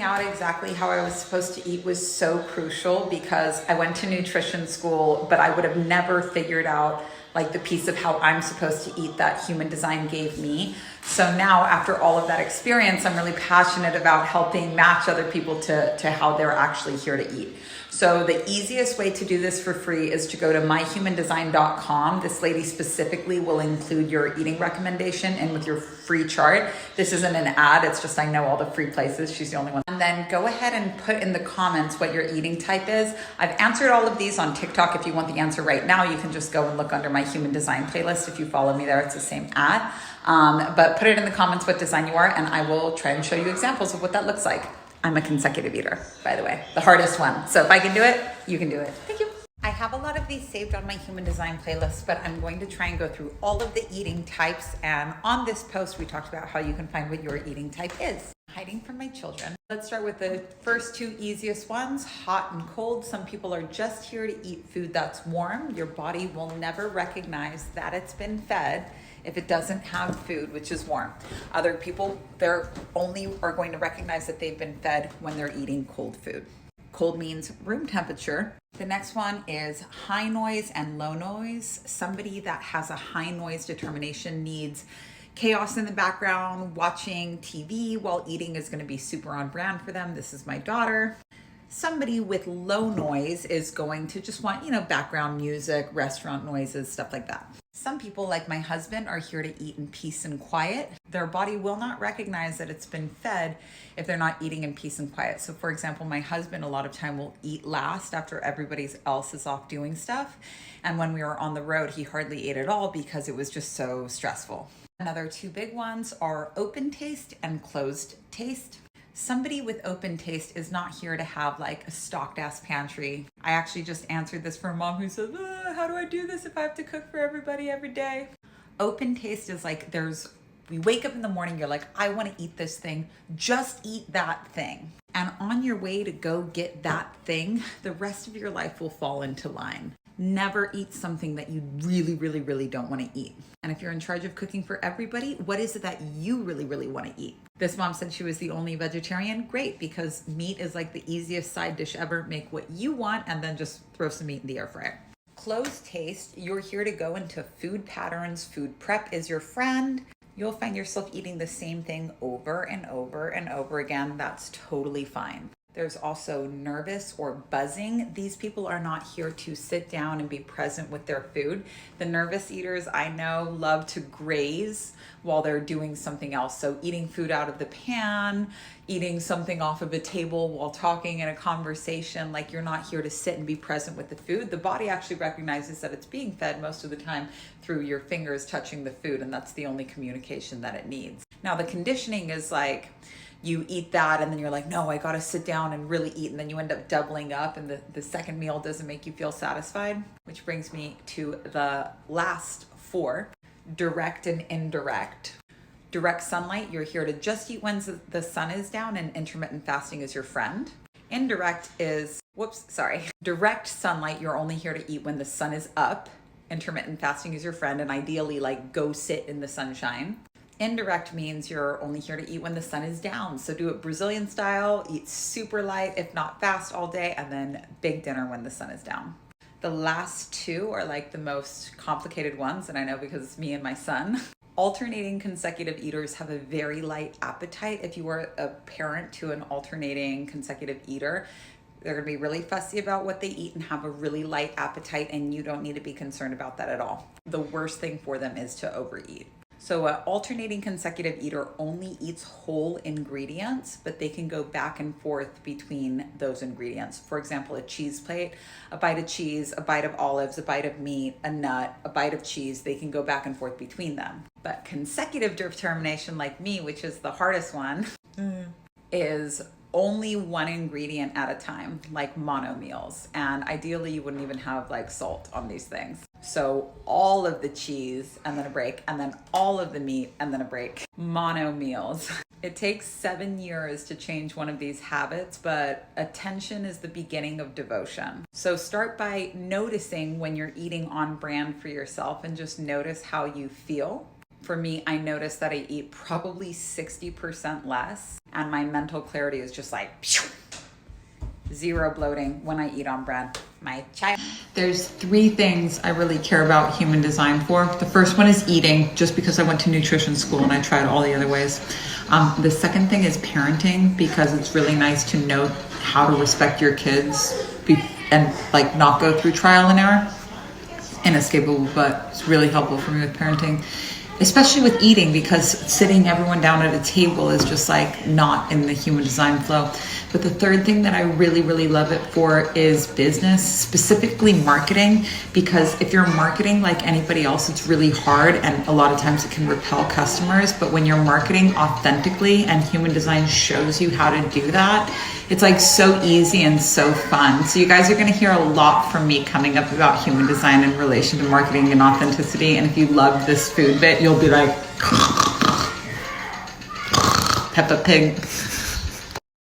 out exactly how I was supposed to eat was so crucial because I went to nutrition school, but I would have never figured out like the piece of how I'm supposed to eat that human design gave me. So now after all of that experience, I'm really passionate about helping match other people to how they're actually here to eat. So the easiest way to do this for free is to go to myhumandesign.com. This lady specifically will include your eating recommendation and with your free chart. This isn't an ad, it's just I know all the free places. She's the only one. And then go ahead and put in the comments what your eating type is. I've answered all of these on TikTok. If you want the answer right now, you can just go and look under my human design playlist. If you follow me there, it's the same ad. But put it in the comments what design you are and I will try and show you examples of what that looks like. I'm a consecutive eater, by the way, the hardest one. So if I can do it, you can do it. Thank you. I have a lot of these saved on my human design playlist, but I'm going to try and go through all of the eating types. And on this post, we talked about how you can find what your eating type is. Hiding from my children. Let's start with the first two easiest ones, hot and cold. Some people are just here to eat food that's warm. Your body will never recognize that it's been fed if it doesn't have food which is warm. Other people, they're only are going to recognize that they've been fed when they're eating cold food. Cold means room temperature. The next one is high noise and low noise. Somebody that has a high noise determination needs chaos in the background. Watching TV while eating is going to be super on brand for them. This is my daughter. Somebody with low noise is going to just want, background music, restaurant noises, stuff like that. Some people, like my husband, are here to eat in peace and quiet. Their body will not recognize that it's been fed if they're not eating in peace and quiet. So for example, my husband a lot of time will eat last after everybody else is off doing stuff. And when we were on the road, he hardly ate at all because it was just so stressful. Another two big ones are open taste and closed taste. Somebody with open taste is not here to have like a stocked ass pantry. I actually just answered this for a mom who said, how do I do this if I have to cook for everybody every day? Open taste is like we wake up in the morning, you're like, I want to eat this thing, just eat that thing. And on your way to go get that thing, the rest of your life will fall into line. Never eat something that you really, really, really don't want to eat. And if you're in charge of cooking for everybody, what is it that you really, really want to eat? This mom said she was the only vegetarian. Great, because meat is like the easiest side dish ever. Make what you want and then just throw some meat in the air fryer. Closed taste, you're here to go into food patterns. Food prep is your friend. You'll find yourself eating the same thing over and over and over again. That's totally fine. There's also nervous or buzzing. These people are not here to sit down and be present with their food. The nervous eaters I know love to graze while they're doing something else. So eating food out of the pan, eating something off of a table while talking in a conversation, like you're not here to sit and be present with the food. The body actually recognizes that it's being fed most of the time through your fingers touching the food, and that's the only communication that it needs. Now the conditioning is like, you eat that and then you're like, no, I gotta sit down and really eat. And then you end up doubling up and the second meal doesn't make you feel satisfied. Which brings me to the last four, direct and indirect. Direct sunlight, you're here to just eat when the sun is down and intermittent fasting is your friend. Indirect is, direct sunlight, you're only here to eat when the sun is up. Intermittent fasting is your friend and ideally like go sit in the sunshine. Indirect means you're only here to eat when the sun is down. So do it Brazilian style, eat super light, if not fast all day, and then big dinner when the sun is down. The last two are like the most complicated ones, and I know because it's me and my son. Alternating consecutive eaters have a very light appetite. If you are a parent to an alternating consecutive eater, they're gonna be really fussy about what they eat and have a really light appetite, and you don't need to be concerned about that at all. The worst thing for them is to overeat. So an alternating consecutive eater only eats whole ingredients, but they can go back and forth between those ingredients. For example, a cheese plate, a bite of cheese, a bite of olives, a bite of meat, a nut, a bite of cheese, they can go back and forth between them. But consecutive determination like me, which is the hardest one, is only one ingredient at a time, like mono meals. And ideally you wouldn't even have like salt on these things. So all of the cheese and then a break, and then all of the meat and then a break. Mono meals. It takes 7 years to change one of these habits, but attention is the beginning of devotion. So start by noticing when you're eating on brand for yourself and just notice how you feel. For me, I notice that I eat probably 60% less, and my mental clarity is just like zero bloating when I eat on bread. My child. There's 3 things I really care about human design for. The first one is eating, just because I went to nutrition school and I tried all the other ways. The second thing is parenting, because it's really nice to know how to respect your kids and like not go through trial and error. Inescapable, but it's really helpful for me with parenting, especially with eating, because sitting everyone down at a table is just like not in the human design flow. But the third thing that I really, really love it for is business, specifically marketing, because if you're marketing like anybody else, it's really hard and a lot of times it can repel customers. But when you're marketing authentically and human design shows you how to do that, it's like so easy and so fun. So you guys are going to hear a lot from me coming up about human design in relation to marketing and authenticity. And if you love this food bit, you'll be like, Peppa Pig.